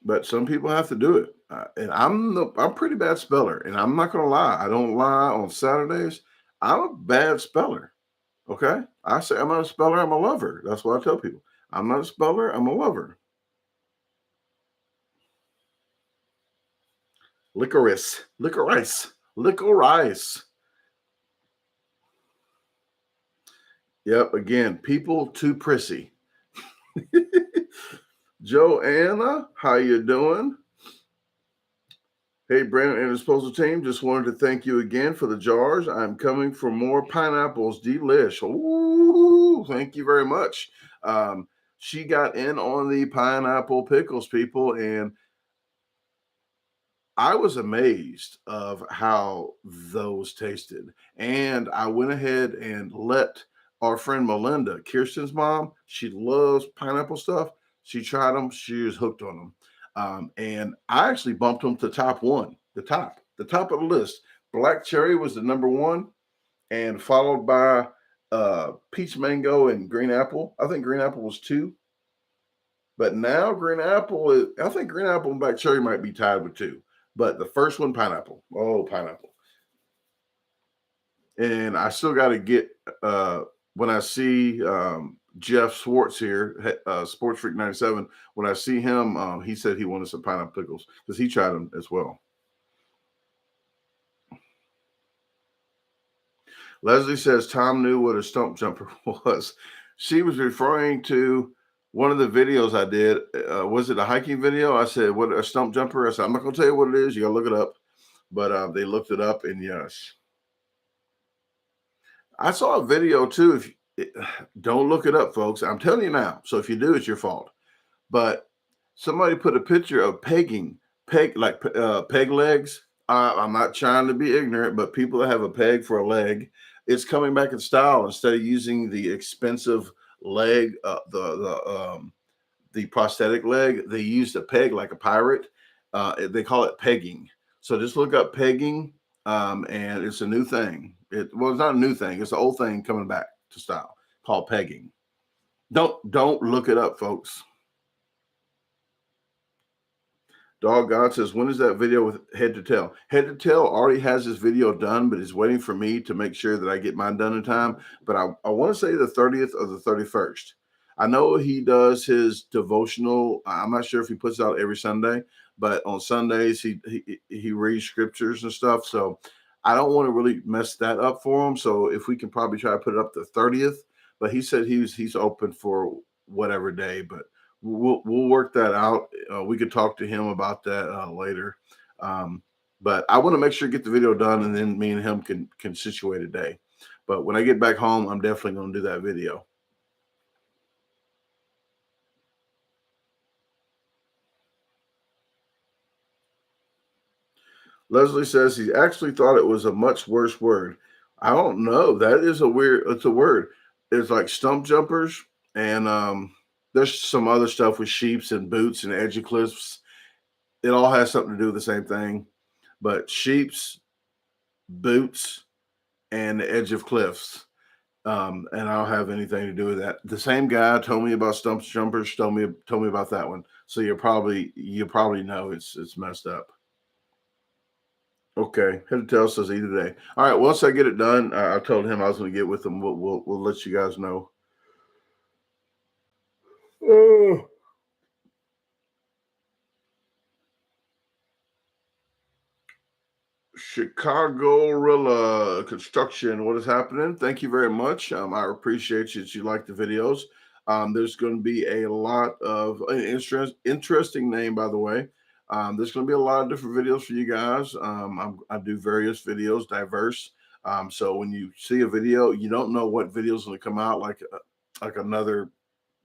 But some people have to do it. And I'm a pretty bad speller, and I'm not gonna lie. I don't lie on Saturdays. I'm a bad speller. Okay. I say I'm not a speller, I'm a lover. That's what I tell people. I'm not a speller, I'm a lover. Licorice, licorice, licorice. Yep, again, people too prissy. Joanna, how you doing? Hey, Brandon and disposal team, just wanted to thank you again for the jars. I'm coming for more pineapples. Delish. Ooh, thank you very much. She got in on the pineapple pickles, people, and I was amazed of how those tasted. And I went ahead and let our friend Melinda, Kirsten's mom, she loves pineapple stuff. She tried them. She was hooked on them. And I actually bumped them to top one, the top of the list. Black cherry was the number one, and followed by peach mango and green apple. I think green apple was two. But now green apple is, I think green apple and black cherry might be tied with two. But the first one, pineapple. Oh, pineapple. And I still got to get when I see Jeff Swartz here, Sports Freak 97. When I see him, he said he wanted some pineapple pickles because he tried them as well. Leslie says Tom knew what a stump jumper was. She was referring to one of the videos I did. Was it a hiking video? I said, what a stump jumper? I said, I'm not going to tell you what it is. You got to look it up. But they looked it up, and yes. I saw a video too. Don't look it up, folks. I'm telling you now. So if you do, it's your fault. But somebody put a picture of peg legs. I'm not trying to be ignorant, but people that have a peg for a leg, it's coming back in style. Instead of using the expensive leg, the prosthetic leg, they used a peg like a pirate. They call it pegging. So just look up pegging, and it's a new thing. Well, it's not a new thing. It's an old thing coming back to style called pegging. Don't look it up, folks. Dog God says, when is that video with Head to Tail? Head to Tail already has his video done, but is waiting for me to make sure that I get mine done in time. But I want to say the 30th or the 31st. I know he does his devotional. I'm not sure if he puts it out every Sunday, but on Sundays he reads scriptures and stuff. So I don't want to really mess that up for him. So if we can probably try to put it up the 30th, but he said he's open for whatever day, but we'll work that out. We could talk to him about that later. But I want to make sure to get the video done, and then me and him can situate a day. But when I get back home, I'm definitely going to do that video. Leslie says he actually thought it was a much worse word. I don't know. That is it's a word. It's like stump jumpers, and there's some other stuff with sheeps and boots and edge of cliffs. It all has something to do with the same thing. But sheeps, boots, and the edge of cliffs. And I don't have anything to do with that. The same guy told me about stump jumpers, told me about that one. So you probably know it's messed up. Okay, Head to Tail says either day. All right, once I get it done, I told him I was going to get with him. We'll let you guys know. Oh. Chicago Construction, what is happening? Thank you very much. I appreciate you that you like the videos. There's going to be a lot of interesting name, by the way. There's going to be a lot of different videos for you guys. I do various videos, diverse. So when you see a video, you don't know what video is going to come out like another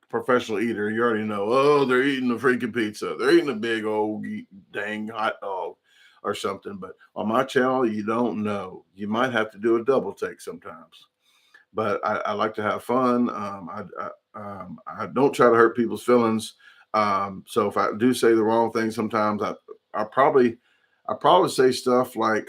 professional eater. You already know, oh, they're eating the freaking pizza. They're eating a big old dang hot dog or something. But on my channel, you don't know. You might have to do a double take sometimes. But I like to have fun. I don't try to hurt people's feelings. So if I do say the wrong thing, sometimes I probably say stuff like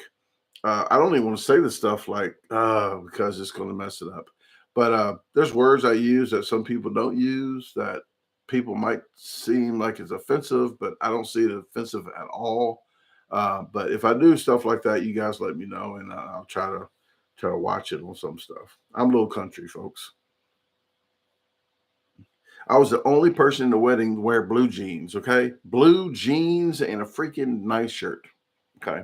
I don't even want to say the stuff like because it's going to mess it up. But there's words I use that some people don't use that people might seem like it's offensive, but I don't see it offensive at all. But if I do stuff like that, you guys let me know, and I'll try to watch it on some stuff. I'm a little country, folks. I was the only person in the wedding to wear blue jeans. Okay, blue jeans and a freaking nice shirt. Okay.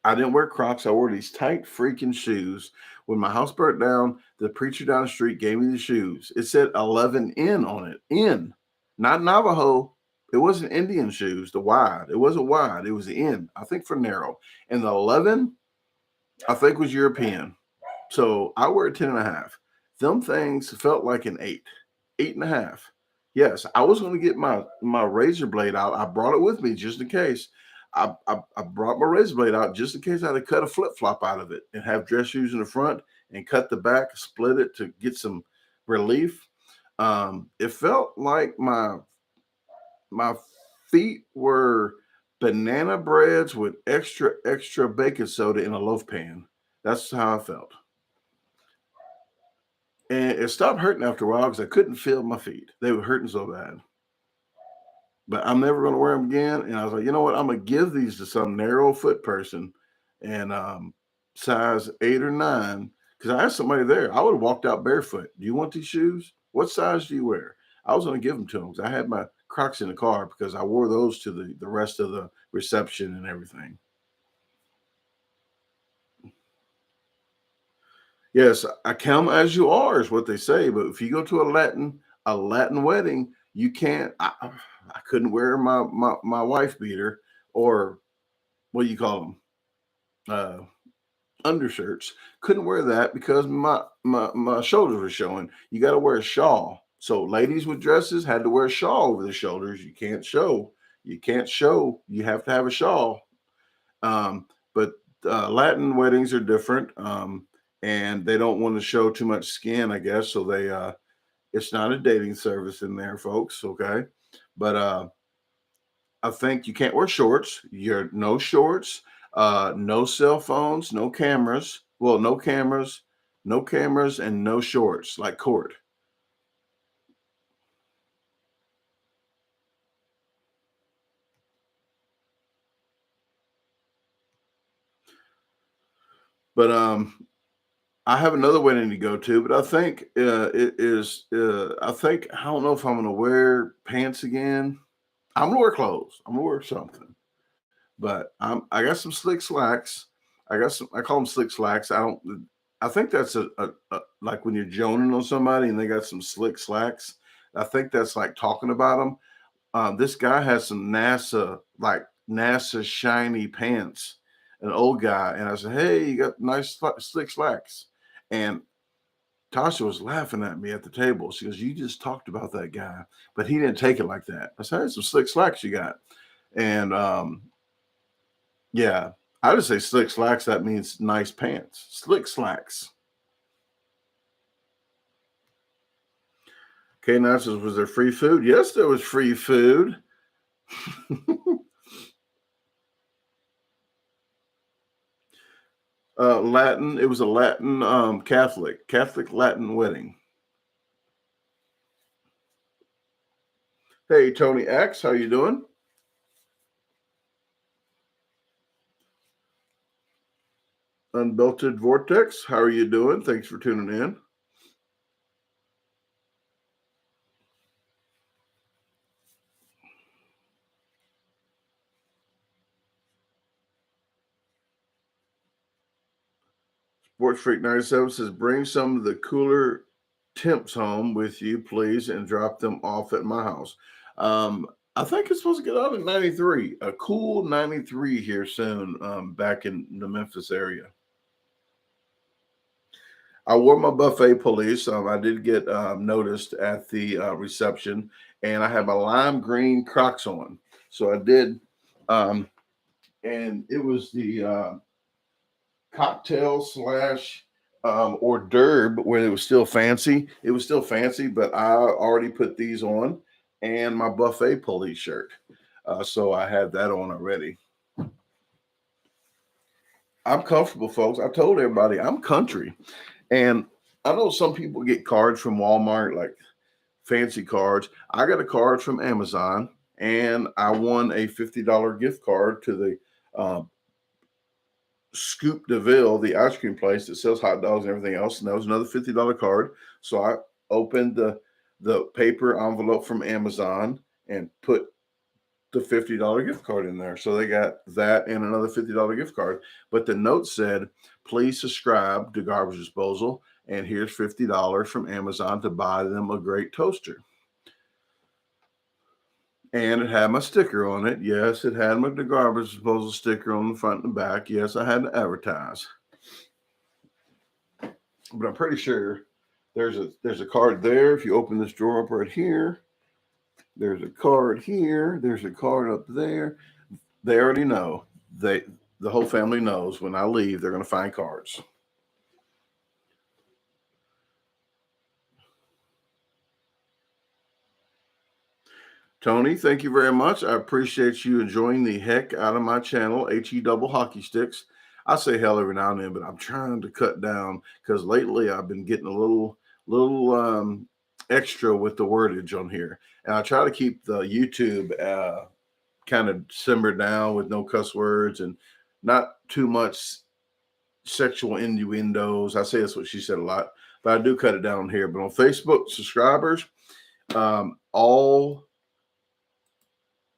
I didn't wear Crocs. I wore these tight freaking shoes. When my house burnt down, the preacher down the street gave me the shoes. It said 11 in on it. In, not Navajo. It wasn't Indian shoes, the wide. It wasn't wide. It was in, I think for narrow. And the 11, I think was European. So I wear a 10 and a half. Them things felt like an 8 and a half. Yes, I was going to get my razor blade out. I brought it with me just in case. I brought my razor blade out just in case I had to cut a flip flop out of it and have dress shoes in the front and cut the back, split it to get some relief. It felt like my feet were banana breads with extra baking soda in a loaf pan. That's how I felt. And it stopped hurting after a while because I couldn't feel my feet. They were hurting so bad. But I'm never going to wear them again. And I was like, you know what? I'm going to give these to some narrow foot person and size 8 or 9. Because I asked somebody there, I would have walked out barefoot. Do you want these shoes? What size do you wear? I was going to give them to them because I had my Crocs in the car because I wore those to the rest of the reception and everything. Yes, I come as you are is what they say. But if you go to a Latin wedding, you can't. I couldn't wear my wife beater or what do you call them? undershirts. Couldn't wear that because my shoulders were showing. You got to wear a shawl. So ladies with dresses had to wear a shawl over the shoulders. You can't show. You can't show. You have to have a shawl. But Latin weddings are different, and they don't want to show too much skin, I guess. So they it's not a dating service in there, folks. Okay, but I think you can't wear shorts. You're no shorts, no cell phones, no cameras. Well, no cameras, and no shorts like court. But I have another wedding to go to, but I think it is. I think I don't know if I'm going to wear pants again. I'm gonna wear clothes. I'm gonna wear something. But I got some slick slacks. I got some. I call them slick slacks. I don't. I think that's a like when you're joning on somebody and they got some slick slacks. I think that's like talking about them. This guy has some NASA shiny pants, an old guy, and I said, "Hey, you got nice slick slacks." And Tasha was laughing at me at the table. She goes, "You just talked about that guy, but he didn't take it like that." I said, "Hey, some slick slacks you got," and yeah, I just say slick slacks. That means nice pants. Slick slacks. Okay, now says, was there free food? Yes, there was free food. Latin. It was a Latin Catholic Latin wedding. Hey, Tony X, how you doing? Unbelted Vortex, how are you doing? Thanks for tuning in. Sports Freak 97 says, bring some of the cooler temps home with you, please, and drop them off at my house. I think it's supposed to get out at 93, a cool 93 here soon, back in the Memphis area. I wore my buffet police. I did get noticed at the reception, and I had my lime green Crocs on. So I did, and it was the cocktail slash hors d'oeuvre where it was still fancy. It was still fancy, but I already put these on and my buffet police shirt. So I had that on already. I'm comfortable, folks. I told everybody I'm country. And I know some people get cards from Walmart, like fancy cards. I got a card from Amazon, and I won a $50 gift card to the Scoop DeVille, the ice cream place that sells hot dogs and everything else. And that was another $50 card. So I opened the paper envelope from Amazon and put the $50 gift card in there. So they got that and another $50 gift card. But the note said, please subscribe to Garbage Disposal. And here's $50 from Amazon to buy them a great toaster. And it had my sticker on it. Yes, it had my Garbage Disposal sticker on the front and the back. Yes, I had to advertise. But I'm pretty sure there's a card there. If you open this drawer up right here, there's a card here. There's a card up there. They already know. The whole family knows when I leave, they're going to find cards. Tony, thank you very much. I appreciate you enjoying the heck out of my channel, HE Double Hockey Sticks. I say hell every now and then, but I'm trying to cut down because lately I've been getting a little extra with the wordage on here. And I try to keep the YouTube kind of simmered down with no cuss words and not too much sexual innuendos. I say that's what she said a lot, but I do cut it down here. But on Facebook, subscribers, all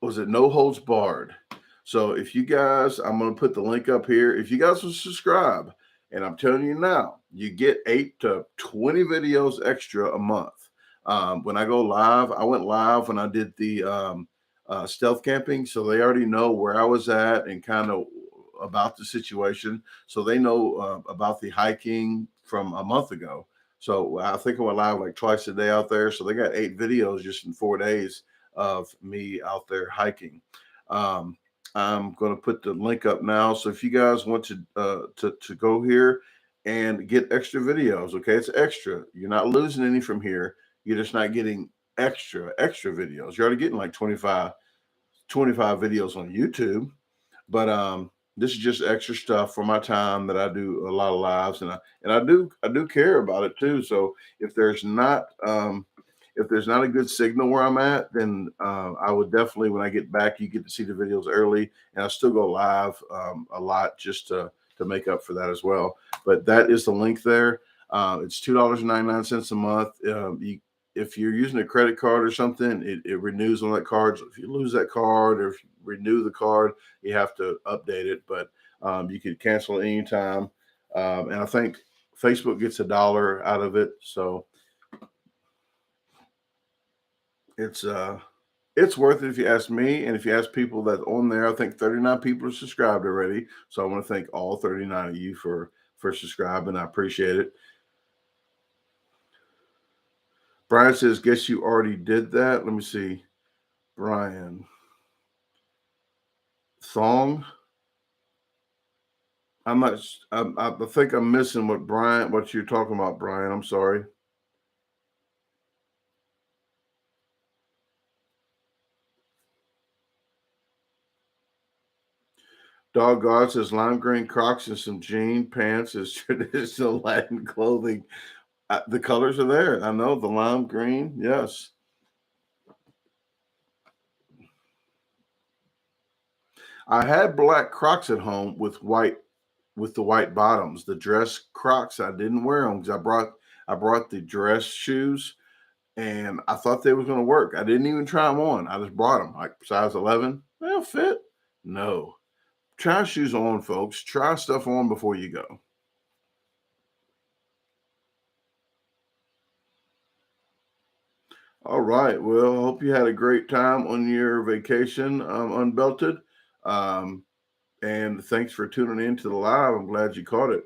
was it no holds barred. So if you guys, I'm going to put the link up here. If you guys will subscribe, and I'm telling you now, you get 8 to 20 videos extra a month. When I go live, I went live when I did the stealth camping, so they already know where I was at and kind of about the situation, so they know about the hiking from a month ago. So I think I went live like twice a day out there. So they got 8 videos just in 4 days of me out there hiking. Um, I'm going to put the link up now. So if you guys want to go here and get extra videos, okay, it's extra. You're not losing any from here. You're just not getting extra videos. You're already getting like 25 videos on YouTube, but this is just extra stuff for my time that I do a lot of lives, and I do care about it too. So if there's not a good signal where I'm at, then I would definitely, when I get back, you get to see the videos early, and I still go live a lot just to make up for that as well. But that is the link there. It's $2.99 a month. If you're using a credit card or something, it renews on that card. So if you lose that card, or if you renew the card, you have to update it. But you can cancel anytime. And I think Facebook gets $1 out of it. So it's worth it if you ask me. And if you ask people that on there, I think 39 people are subscribed already. So I want to thank all 39 of you for subscribing. I appreciate it. Brian says, guess you already did that. Let me see. Brian. Song. I think I'm missing what you're talking about, Brian. I'm sorry. Dog God says lime green Crocs and some jean pants is traditional Latin clothing. The colors are there. I know the lime green. Yes. I had black Crocs at home with the white bottoms. The dress Crocs, I didn't wear them because I brought the dress shoes, and I thought they was going to work. I didn't even try them on. I just brought them like size 11. They'll fit. No. Try shoes on, folks. Try stuff on before you go. All right. Well, I hope you had a great time on your vacation, Unbelted. And thanks for tuning in to the live. I'm glad you caught it.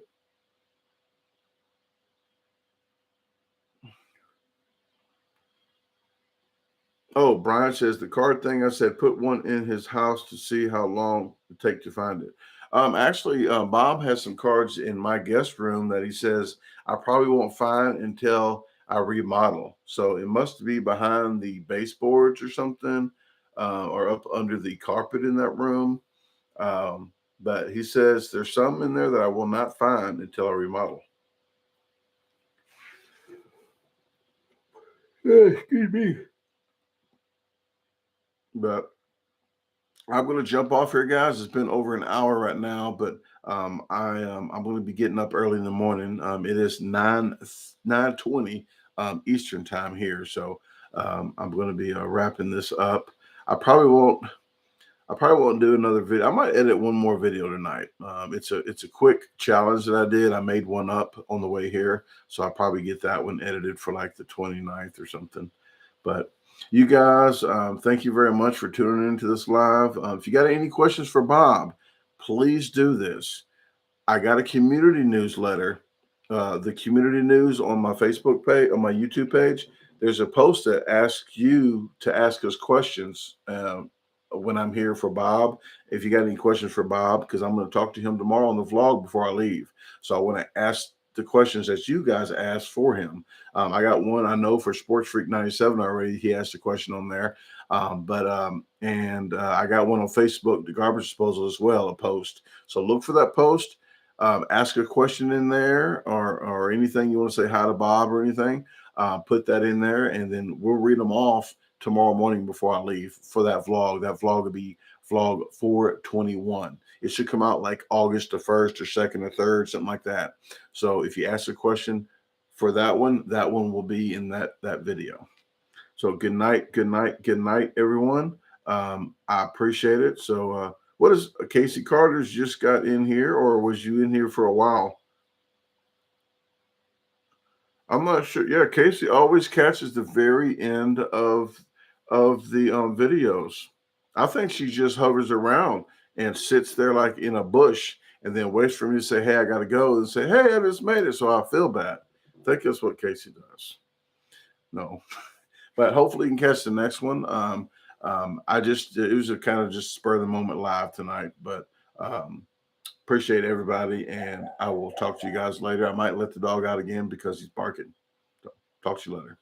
Oh, Brian says the card thing. I said put one in his house to see how long it take to find it. Actually, Bob has some cards in my guest room that he says I probably won't find until I remodel. So it must be behind the baseboards or something, or up under the carpet in that room. But he says there's some in there that I will not find until I remodel. Excuse me. But I'm going to jump off here, guys. It's been over an hour right now, but I'm going to be getting up early in the morning. It is 9:20 Eastern time here, so I'm going to be wrapping this up. I probably won't do another video. I might edit one more video tonight. It's a quick challenge that I did. I made one up on the way here, so I'll probably get that one edited for like the 29th or something. But you guys, thank you very much for tuning into this live. If you got any questions for Bob, please do this. I got a community newsletter. The community news on my Facebook page, on my YouTube page, there's a post that asks you to ask us questions when I'm here for Bob. If you got any questions for Bob, because I'm going to talk to him tomorrow on the vlog before I leave. So I want to ask the questions that you guys asked for him. I got one I know for Sports Freak 97 already. He asked a question on there. I got one on Facebook, DaGarbageDisposal as well, a post. So look for that post. Ask a question in there, or anything you want to say hi to Bob or anything. Put that in there, and then we'll read them off tomorrow morning before I leave for that vlog. That vlog will be vlog 421. It should come out like August the 1st or 2nd or 3rd, something like that. So if you ask a question for that one will be in that video. So good night, everyone. I appreciate it. So what is Casey Carter's just got in here, or was you in here for a while? I'm not sure. Yeah, Casey always catches the very end of the videos. I think she just hovers around. and sits there like in a bush and then waits for me to say, hey, I got to go, and say, hey, I just made it. So I feel bad. I think that's what Casey does. No, but hopefully you can catch the next one. It was a kind of just spur of the moment live tonight, but appreciate everybody. And I will talk to you guys later. I might let the dog out again because he's barking. So, talk to you later.